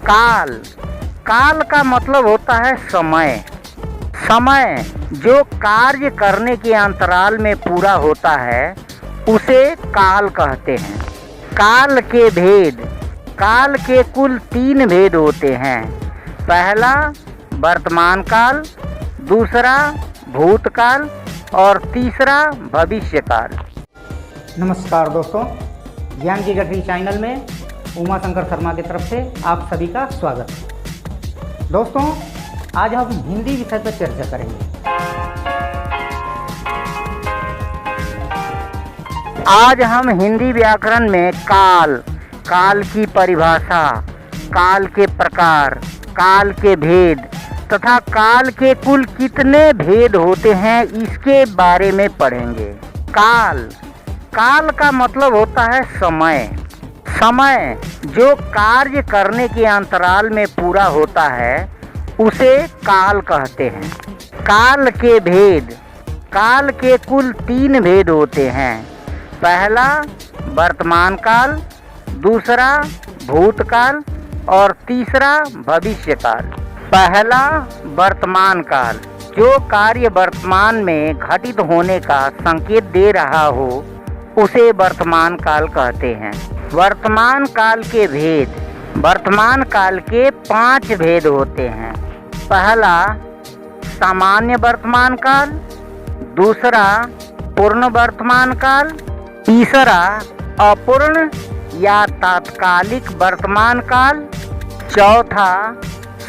काल। काल का मतलब होता है समय। समय जो कार्य करने के अंतराल में पूरा होता है उसे काल कहते हैं। काल के भेद। काल के कुल 3 भेद होते हैं। पहला वर्तमान काल, दूसरा भूतकाल और तीसरा भविष्य काल। नमस्कार दोस्तों, ज्ञान की गठरी चैनल में उमा शंकर शर्मा की तरफ से आप सभी का स्वागत है। दोस्तों, आज हम हिंदी विषय पर चर्चा करेंगे। आज हम हिंदी व्याकरण में काल, काल की परिभाषा, काल के प्रकार, काल के भेद तथा काल के कुल कितने भेद होते हैं इसके बारे में पढ़ेंगे। काल। काल का मतलब होता है समय। समय जो कार्य करने के अंतराल में पूरा होता है उसे काल कहते हैं। काल के भेद। काल के कुल 3 भेद होते हैं। पहला वर्तमान काल, दूसरा भूतकाल और तीसरा भविष्य काल। पहला वर्तमान काल, जो कार्य वर्तमान में घटित होने का संकेत दे रहा हो उसे वर्तमान काल कहते हैं। वर्तमान काल के भेद। वर्तमान काल के 5 भेद होते हैं। पहला सामान्य वर्तमान काल, दूसरा पूर्ण वर्तमान काल, तीसरा अपूर्ण या तात्कालिक वर्तमान काल, चौथा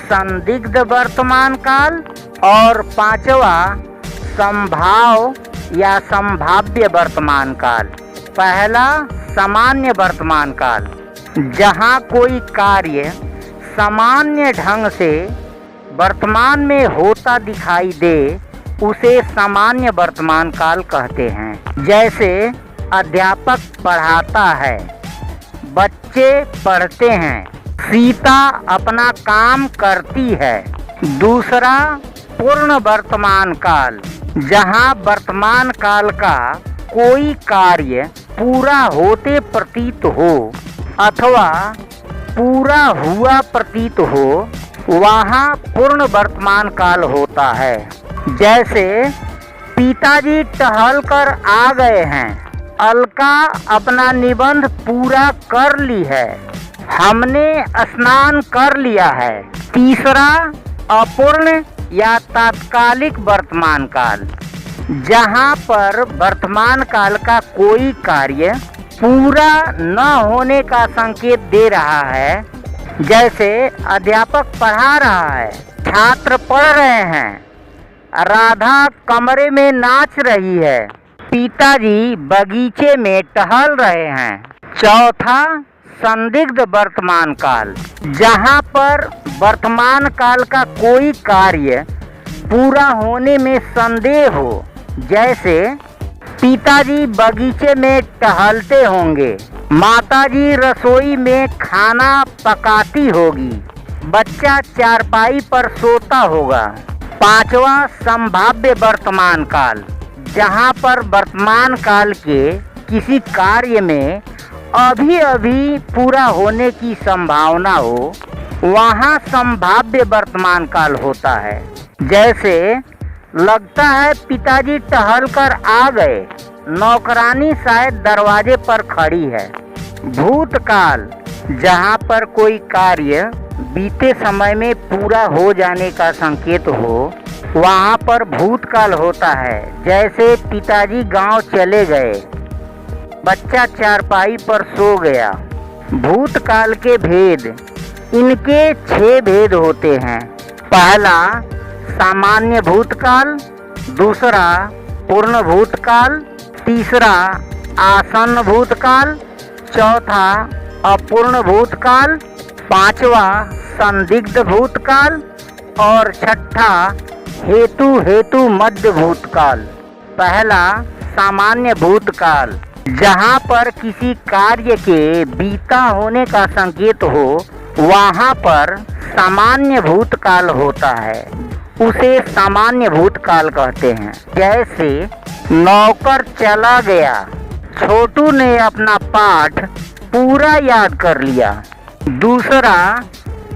संदिग्ध वर्तमान काल और पांचवा संभाव या संभाव्य वर्तमान काल। पहला सामान्य वर्तमान काल। जहाँ कोई कार्य सामान्य ढंग से वर्तमान में होता दिखाई दे उसे सामान्य वर्तमान काल कहते हैं। जैसे अध्यापक पढ़ाता है, बच्चे पढ़ते हैं, सीता अपना काम करती है। दूसरा पूर्ण वर्तमान काल। जहाँ वर्तमान काल का कोई कार्य पूरा होते प्रतीत हो अथवा पूरा हुआ प्रतीत हो वहाँ पूर्ण वर्तमान काल होता है। जैसे पिताजी टहल कर आ गए हैं, अलका अपना निबंध पूरा कर ली है, हमने स्नान कर लिया है। तीसरा अपूर्ण या तात्कालिक वर्तमान काल। जहाँ पर वर्तमान काल का कोई कार्य पूरा न होने का संकेत दे रहा है। जैसे अध्यापक पढ़ा रहा है, छात्र पढ़ रहे हैं, राधा कमरे में नाच रही है, पिताजी बगीचे में टहल रहे हैं। चौथा संदिग्ध वर्तमान काल। जहाँ पर वर्तमान काल का कोई कार्य पूरा होने में संदेह हो। जैसे पिताजी बगीचे में टहलते होंगे, माताजी रसोई में खाना पकाती होगी, बच्चा चारपाई पर सोता होगा। पांचवा संभाव्य वर्तमान काल। जहाँ पर वर्तमान काल के किसी कार्य में अभी पूरा होने की संभावना हो वहाँ संभाव्य वर्तमान काल होता है। जैसे लगता है पिताजी टहल कर आ गए, नौकरानी शायद दरवाजे पर खड़ी है। भूतकाल। जहाँ पर कोई कार्य बीते समय में पूरा हो जाने का संकेत हो वहाँ पर भूतकाल होता है। जैसे पिताजी गांव चले गए, बच्चा चारपाई पर सो गया। भूतकाल के भेद। इनके 6 भेद होते हैं। पहला सामान्य भूतकाल, दूसरा पूर्ण भूतकाल, तीसरा आसन्न भूतकाल, चौथा अपूर्ण भूतकाल, पांचवा संदिग्ध भूतकाल और छठा हेतु मध्य भूतकाल। पहला सामान्य भूतकाल। जहाँ पर किसी कार्य के बीता होने का संकेत हो वहाँ पर सामान्य भूतकाल होता है, उसे सामान्य भूतकाल कहते हैं। जैसे नौकर चला गया, छोटू ने अपना पाठ पूरा याद कर लिया। दूसरा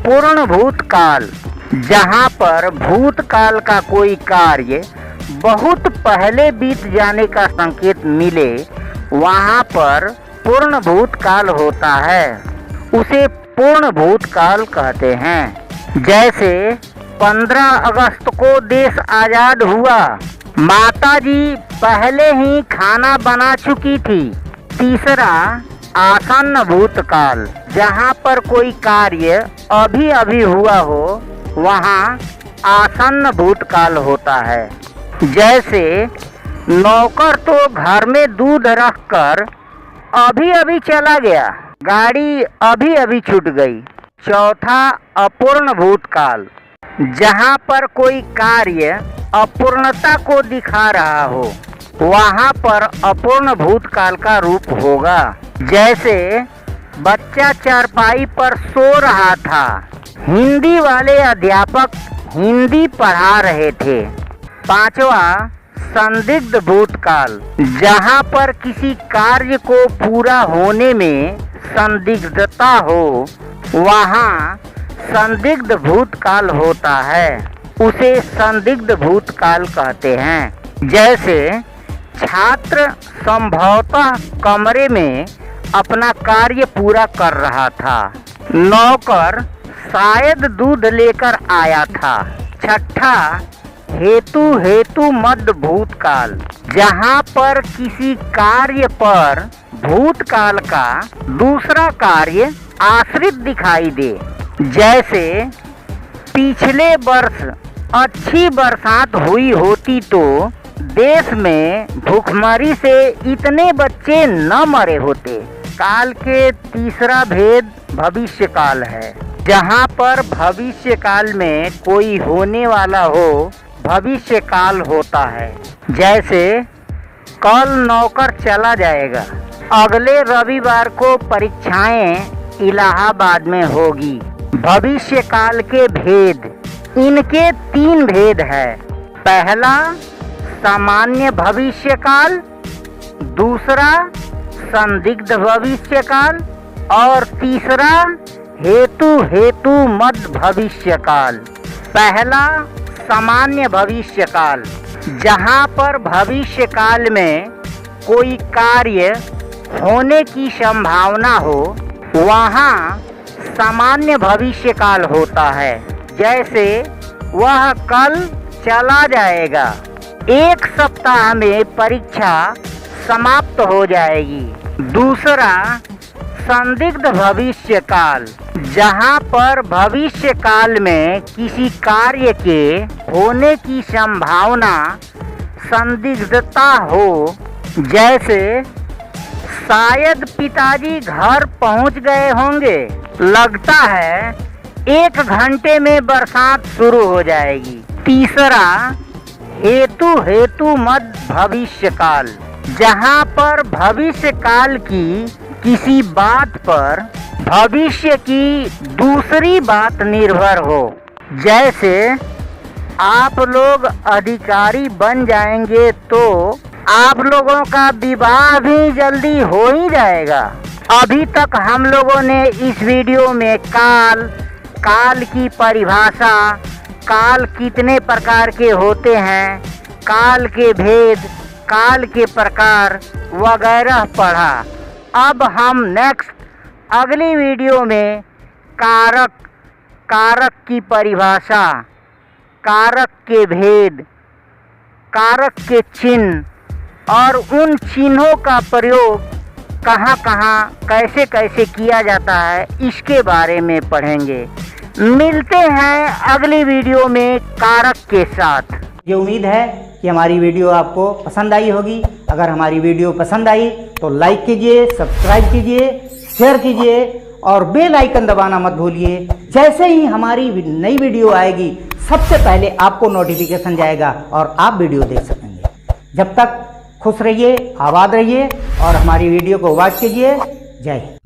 पूर्ण भूतकाल, जहाँ पर भूतकाल का कोई कार्य बहुत पहले बीत जाने का संकेत मिले, वहाँ पर पूर्ण भूतकाल होता है, उसे पूर्ण भूतकाल कहते हैं। जैसे 15 अगस्त को देश आज़ाद हुआ, माताजी पहले ही खाना बना चुकी थी। तीसरा, आसन्न भूतकाल, जहाँ पर कोई कार्य अभी अभी हुआ हो, वहाँ आसन्न भूतकाल होता है। जैसे नौकर तो घर में दूध रखकर अभी अभी चला गया, गाड़ी अभी अभी छूट गई। चौथा, अपूर्ण भूतकाल, जहाँ पर कोई कार्य अपूर्णता को दिखा रहा हो, वहाँ पर अपूर्ण भूतकाल का रूप होगा। जैसे बच्चा चारपाई पर सो रहा था, हिंदी वाले अध्यापक हिंदी पढ़ा रहे थे। पांचवा, संदिग्ध भूतकाल, जहाँ पर किसी कार्य को पूरा होने में संदिग्धता हो, वहाँ संदिग्ध भूतकाल होता है, उसे संदिग्ध भूतकाल कहते हैं। जैसे छात्र संभवतः कमरे में अपना कार्य पूरा कर रहा था, नौकर शायद दूध लेकर आया था। छठा, हेतु मध्य भूतकाल, जहाँ पर किसी कार्य पर भूतकाल का दूसरा कार्य आश्रित दिखाई दे। जैसे पिछले वर्ष अच्छी बरसात हुई होती तो देश में भूखमरी से इतने बच्चे न मरे होते। काल के तीसरा भेद भविष्य काल है, जहाँ पर भविष्य काल में कोई होने वाला हो, भविष्य काल होता है। जैसे कल नौकर चला जाएगा, अगले रविवार को परीक्षाएं इलाहाबाद में होगी। भविष्य काल के भेद, इनके 3 भेद है। पहला, सामान्य भविष्य काल, दूसरा संदिग्ध भविष्य काल, और तीसरा हेतु मध्य भविष्य काल। पहला, सामान्य भविष्य काल, जहाँ पर भविष्य काल में कोई कार्य होने की संभावना हो, वहाँ सामान्य भविष्य काल होता है। जैसे वह कल चला जाएगा, 1 सप्ताह में परीक्षा समाप्त हो जाएगी। दूसरा, संदिग्ध भविष्य काल, जहाँ पर भविष्य काल में किसी कार्य के होने की संभावना संदिग्धता हो। जैसे शायद पिताजी घर पहुँच गए होंगे, लगता है 1 घंटे में बरसात शुरू हो जाएगी। तीसरा, हेतु मध्य भविष्य काल, जहाँ पर भविष्य काल की किसी बात पर भविष्य की दूसरी बात निर्भर हो। जैसे आप लोग अधिकारी बन जाएंगे तो आप लोगों का विवाह भी जल्दी हो ही जाएगा। अभी तक हम लोगों ने इस वीडियो में काल की परिभाषा, काल कितने प्रकार के होते हैं, काल के भेद, काल के प्रकार वगैरह पढ़ा। अब हम नेक्स्ट अगली वीडियो में कारक की परिभाषा, कारक के भेद, कारक के चिन्ह और उन चिन्हों का प्रयोग कहाँ कैसे किया जाता है, इसके बारे में पढ़ेंगे। मिलते हैं अगली वीडियो में कारक के साथ। ये उम्मीद है कि हमारी वीडियो आपको पसंद आई होगी। अगर हमारी वीडियो पसंद आई तो लाइक कीजिए, सब्सक्राइब कीजिए, शेयर कीजिए और बेल आइकन दबाना मत भूलिए। जैसे ही हमारी नई वीडियो आएगी, सबसे पहले आपको नोटिफिकेशन जाएगा और आप वीडियो देख सकेंगे। जब तक खुश रहिए, आबाद रहिए और हमारी वीडियो को वॉच कीजिए। जय हिंद।